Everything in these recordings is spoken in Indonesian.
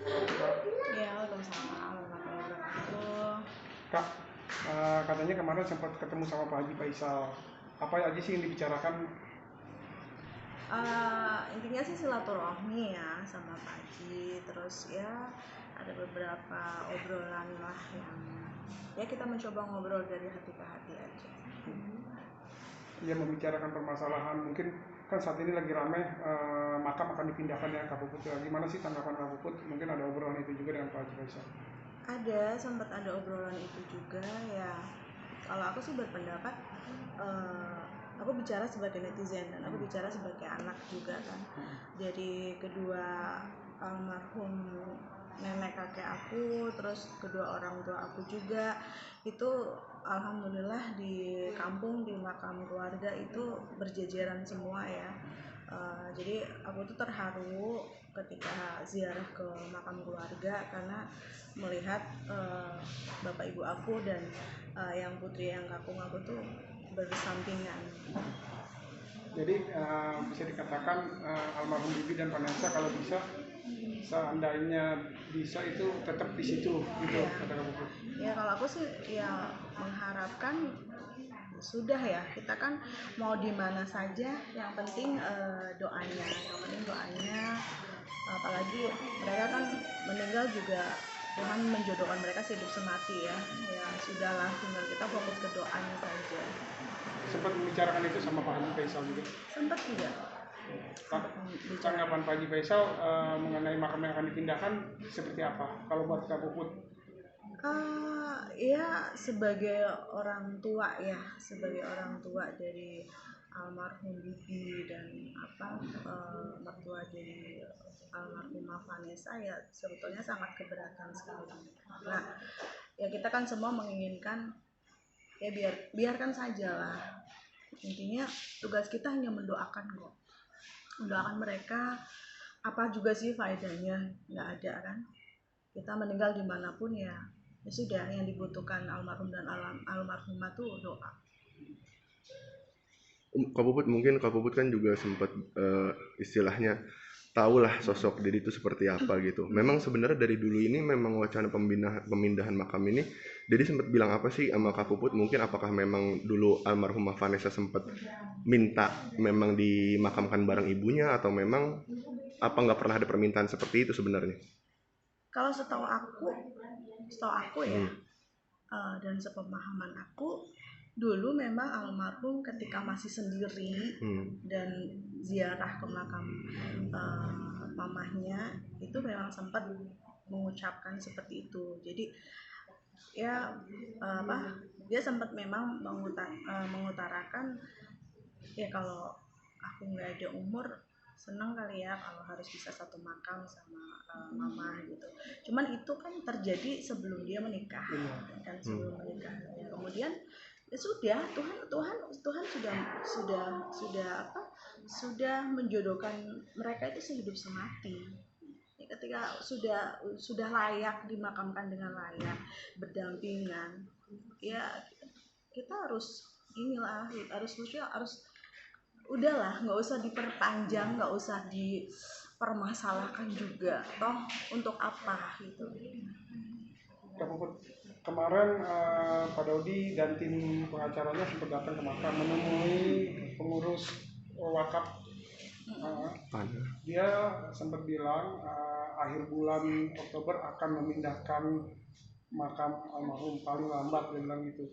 Kak, Ya, Waalaikumsalam warahmatullahi wabarakatuh. Kak, katanya kemarin sempat ketemu sama Pak Haji Faisal. Apa aja sih yang dibicarakan? Intinya sih silaturahmi ya sama Pak Haji. Terus ya ada beberapa obrolan lah yang ya kita mencoba ngobrol dari hati ke hati aja. Ia membicarakan permasalahan, mungkin kan saat ini lagi ramai makam akan dipindahkan ya Kak Puput. Ya, gimana sih tanggapan Kak Puput? Mungkin ada obrolan itu juga dengan Pak Haji Faisal. Sempat ada obrolan itu juga ya. Kalau aku sih berpendapat, eh, aku bicara sebagai netizen dan aku bicara sebagai anak juga kan. Dari kedua almarhum nenek kakek aku, terus kedua orang tua aku juga, itu alhamdulillah di kampung di makam keluarga itu berjejeran semua ya. Jadi aku tuh terharu ketika ziarah ke makam keluarga karena melihat bapak ibu aku dan yang putri yang kakung aku tuh bersampingan. Jadi bisa dikatakan almarhum Bibi dan Vanessa kalau bisa seandainya bisa itu tetap di situ gitu Ya, kata Kak Puput. ya kalau aku sih ya mengharapkan sudah ya, kita kan mau di mana saja yang penting doanya, apalagi mereka kan meninggal juga Tuhan menjodohkan mereka sehidup semati ya. Ya sudahlah, tinggal kita fokus ke doanya saja. Sempat membicarakan itu sama Pak Haji Faisal juga. Sempat juga bicara. Tanggapan Pak Haji Faisal mengenai makam yang akan dipindahkan seperti apa? Kalau buat Kak Puput? Ya sebagai orang tua ya, sebagai orang tua dari almarhum Bibi dan mertua dari almarhumah Vanessa ya sebetulnya sangat keberatan sekali. Nah, ya kita kan semua menginginkan ya biarkan saja lah. Intinya tugas kita hanya mendoakan kok, mendoakan mereka. Apa juga sih faedahnya, nggak ada kan. Kita meninggal dimanapun ya sudah, yang dibutuhkan almarhum dan almarhumah tuh doa. Kak Puput mungkin Kak Puput kan juga sempat istilahnya tahulah sosok Dedi itu seperti apa gitu. Memang sebenarnya dari dulu ini memang wacana pemindahan makam ini Dedi sempat bilang apa sih sama Kak Puput? Mungkin apakah memang dulu almarhumah Vanessa sempat minta memang dimakamkan bareng ibunya atau memang apa nggak pernah ada permintaan seperti itu sebenarnya? Kalau setahu aku ya, dan sepemahaman aku dulu memang almarhum ketika masih sendiri dan ziarah ke makam mamahnya itu memang sempat mengucapkan seperti itu. Jadi ya dia sempat memang mengutarakan ya kalau aku nggak ada umur senang kali ya kalau harus bisa satu makam sama mama gitu. Cuman itu kan terjadi sebelum dia menikah dan sebelum menikah. Ya, kemudian ya sudah Tuhan sudah menjodohkan mereka itu sehidup semati. Ya, ketika sudah layak dimakamkan dengan layak, berdampingan, ya kita harus harus udahlah, nggak usah diperpanjang, nggak usah dipermasalahkan juga, toh untuk apa gitu. Kak Puput, kemarin Pak Dodi dan tim pengacaranya sempat datang ke makam menemui pengurus wakaf. Dia sempat bilang akhir bulan Oktober akan memindahkan makam almarhum paling lambat, dia bilang gitu.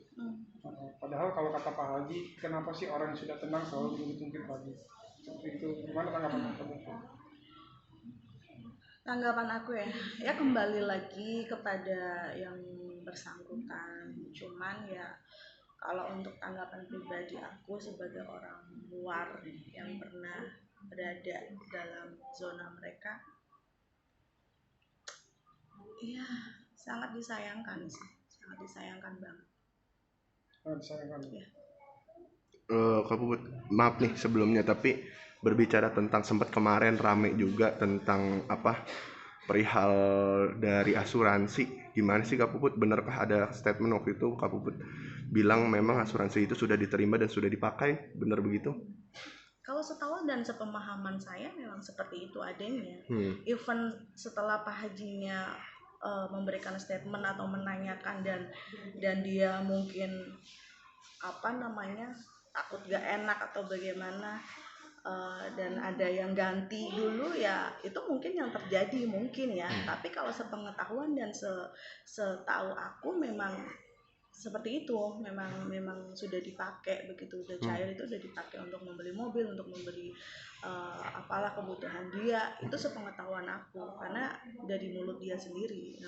Padahal kalau kata Pak Haji, kenapa sih orang yang sudah tenang selalu jungkir pagi? Seperti itu, gimana tanggapan kamu? Tanggapan aku ya kembali lagi kepada yang bersangkutan. Cuman ya kalau untuk tanggapan pribadi aku sebagai orang luar yang pernah berada dalam zona mereka, ya sangat disayangkan sih, sangat disayangkan banget. Disayangkan. Ya. Kak Puput, maaf nih sebelumnya, tapi berbicara tentang sempat kemarin rame juga tentang apa perihal dari asuransi. Gimana sih Kak Puput? Benarkah ada statement waktu itu Kak Puput bilang memang asuransi itu sudah diterima dan sudah dipakai? Benar begitu? Kalau setahu dan sepemahaman saya memang seperti itu adanya. Even setelah Pak Hajinya memberikan statement atau menanyakan dan dia mungkin takut gak enak atau bagaimana, dan ada yang ganti dulu, ya itu mungkin yang terjadi mungkin ya. Tapi kalau sepengetahuan dan setahu aku memang seperti itu, memang sudah dipakai begitu udah cair itu udah dipakai untuk membeli mobil, untuk membeli apalah kebutuhan dia. Itu sepengetahuan aku karena dari mulut dia sendiri.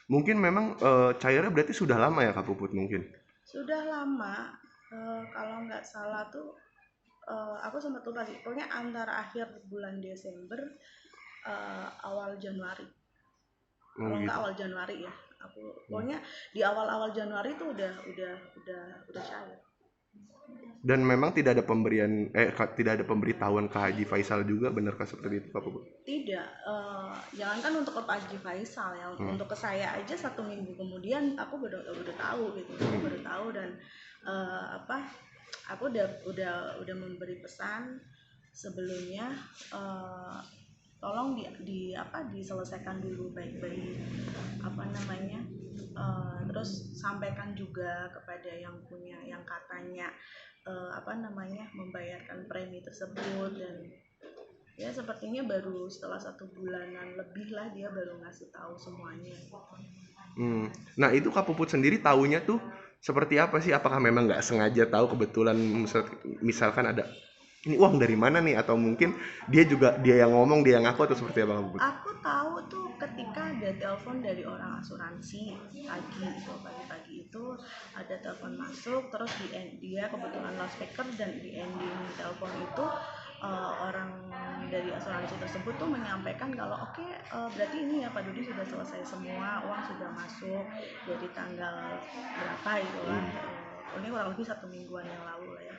Mungkin memang cairnya berarti sudah lama ya Kak Puput mungkin? Sudah lama, kalau nggak salah tuh aku sempat lupa sih, pokoknya antara akhir bulan Desember awal Januari. Kalau nggak awal Januari ya, aku pokoknya di awal Januari tuh udah cair. Dan memang tidak ada pemberitahuan ke Haji Faisal juga, benarkah seperti itu Kak Puput? Tidak, jangankan untuk ke Pak Haji Faisal ya, untuk ke saya aja 1 minggu kemudian aku baru tahu gitu. Aku baru tahu dan aku udah memberi pesan sebelumnya, tolong diselesaikan dulu baik-baik terus sampaikan juga kepada yang katanya membayarkan premi tersebut. Dan ya sepertinya baru setelah 1 bulanan lebih lah dia baru ngasih tahu semuanya. Nah itu Kak Puput sendiri taunya tuh seperti apa sih? Apakah memang nggak sengaja tahu, kebetulan misalkan ada ini uang dari mana nih, atau mungkin dia yang ngomong, dia yang ngaku, atau seperti apa Kak Puput? Aku tahu tuh ketika ada telepon dari orang asuransi pagi-pagi itu ada telepon masuk, terus dia kebetulan loudspeaker dan di ending telepon itu orang dari asuransi tersebut tuh menyampaikan kalau oke, berarti ini ya Pak Dudi sudah selesai semua, uang sudah masuk dari tanggal berapa itu lah, ini kurang lebih 1 mingguan yang lalu lah ya,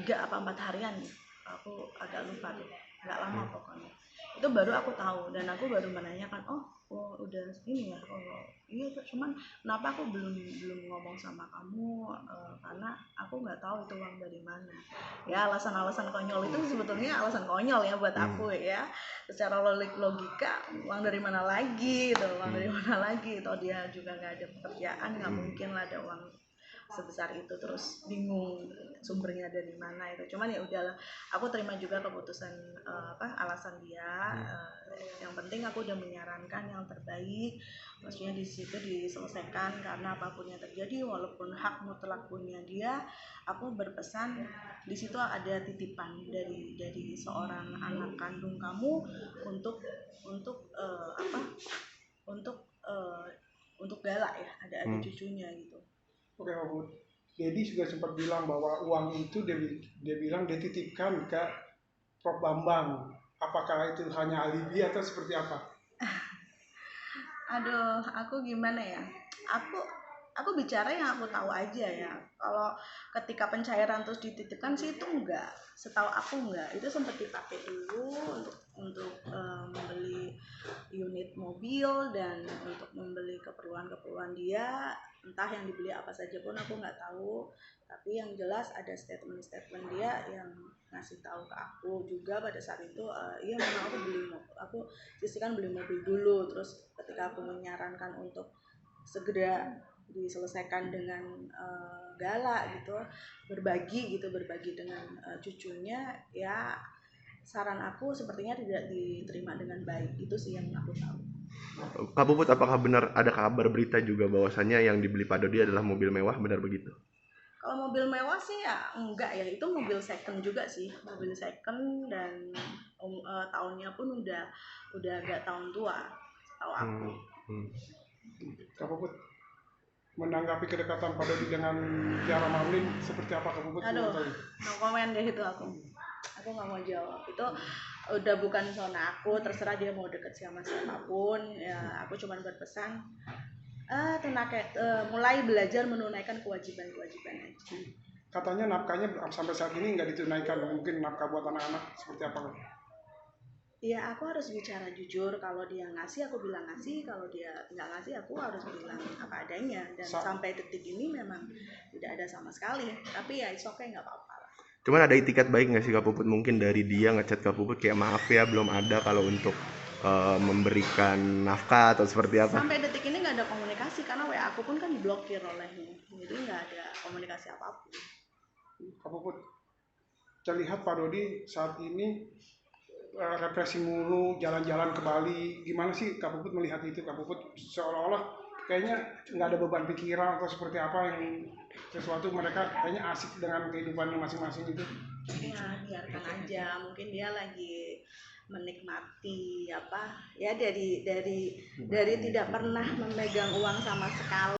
3 apa 4 harian, aku agak lupa tuh, nggak lama pokoknya. Itu baru aku tahu dan aku baru menanyakan, oh udah ini ya, iya cuman kenapa aku belum ngomong sama kamu, karena aku nggak tahu itu uang dari mana. Ya alasan konyol itu sebetulnya alasan konyol ya buat aku ya. Secara logika uang dari mana lagi gitu, Toh dia juga nggak ada pekerjaan, nggak mungkin lah ada uang sebesar itu, terus bingung sumbernya dari mana itu. Cuman ya udahlah, aku terima juga keputusan alasan dia. Yang penting aku udah menyarankan yang terbaik, maksudnya di situ diselesaikan karena apapun yang terjadi walaupun hak mutlak punya dia, aku berpesan di situ ada titipan dari seorang anak kandung kamu untuk galak ya, ada cucunya gitu. Oke, Pak Bud. Dedi juga sempat bilang bahwa uang itu dia bilang dia titipkan ke Prof Bambang. Apakah itu hanya alibi atau seperti apa? Aduh, aku gimana ya? Aku bicara yang aku tahu aja ya. Kalau ketika pencairan terus dititipkan sih itu enggak. Setahu aku enggak. Itu sempat dipakai dulu untuk membeli unit mobil dan untuk membeli keperluan dia, entah yang dibeli apa saja pun aku nggak tahu. Tapi yang jelas ada statement dia yang ngasih tahu ke aku juga pada saat itu, iya memang aku sisihkan beli mobil dulu. Terus ketika aku menyarankan untuk segera diselesaikan dengan galak gitu, berbagi dengan cucunya, ya saran aku sepertinya tidak diterima dengan baik. Itu sih yang aku tahu. Kak Puput, apakah benar ada kabar berita juga bahwasannya yang dibeli Pak Dodi adalah mobil mewah, benar begitu? Kalau mobil mewah sih ya enggak ya, itu mobil second juga sih, mobil second dan tahunnya pun udah agak tahun tua, tahu aku. Kak Puput, menanggapi kedekatan Pak Dodi dengan Tiara Marlin seperti apa Kak Puput? Aduh, no comment deh itu aku nggak mau jawab. Itu udah bukan zona aku, terserah dia mau deket sama siapapun ya. Aku cuma berpesan mulai belajar menunaikan kewajiban aja. Katanya nafkahnya sampai saat ini nggak ditunaikan, mungkin nafkah buat anak-anak seperti apa? Ya aku harus bicara jujur, kalau dia ngasih aku bilang ngasih, kalau dia nggak ngasih aku harus bilang apa adanya. Dan sampai detik ini memang tidak ada sama sekali, tapi ya it's okay, nggak apa-apa lah. Cuman ada itikat baik nggak sih Kak Puput mungkin dari dia ngechat Kak Puput kayak maaf ya belum ada kalau untuk memberikan nafkah atau seperti apa? Sampai detik ini nggak ada komunikasi karena WA aku pun kan diblokir olehnya, jadi nggak ada komunikasi apapun. Kak Puput, terlihat Pak Dodi saat ini represi mulu, jalan-jalan ke Bali, gimana sih Kak Puput melihat itu? Kak Puput seolah-olah kayaknya nggak ada beban pikiran atau seperti apa, yang sesuatu mereka kayaknya asik dengan kehidupannya masing-masing itu. Ya biarkan aja, mungkin dia lagi menikmati apa ya, dari tidak pernah memegang uang sama sekali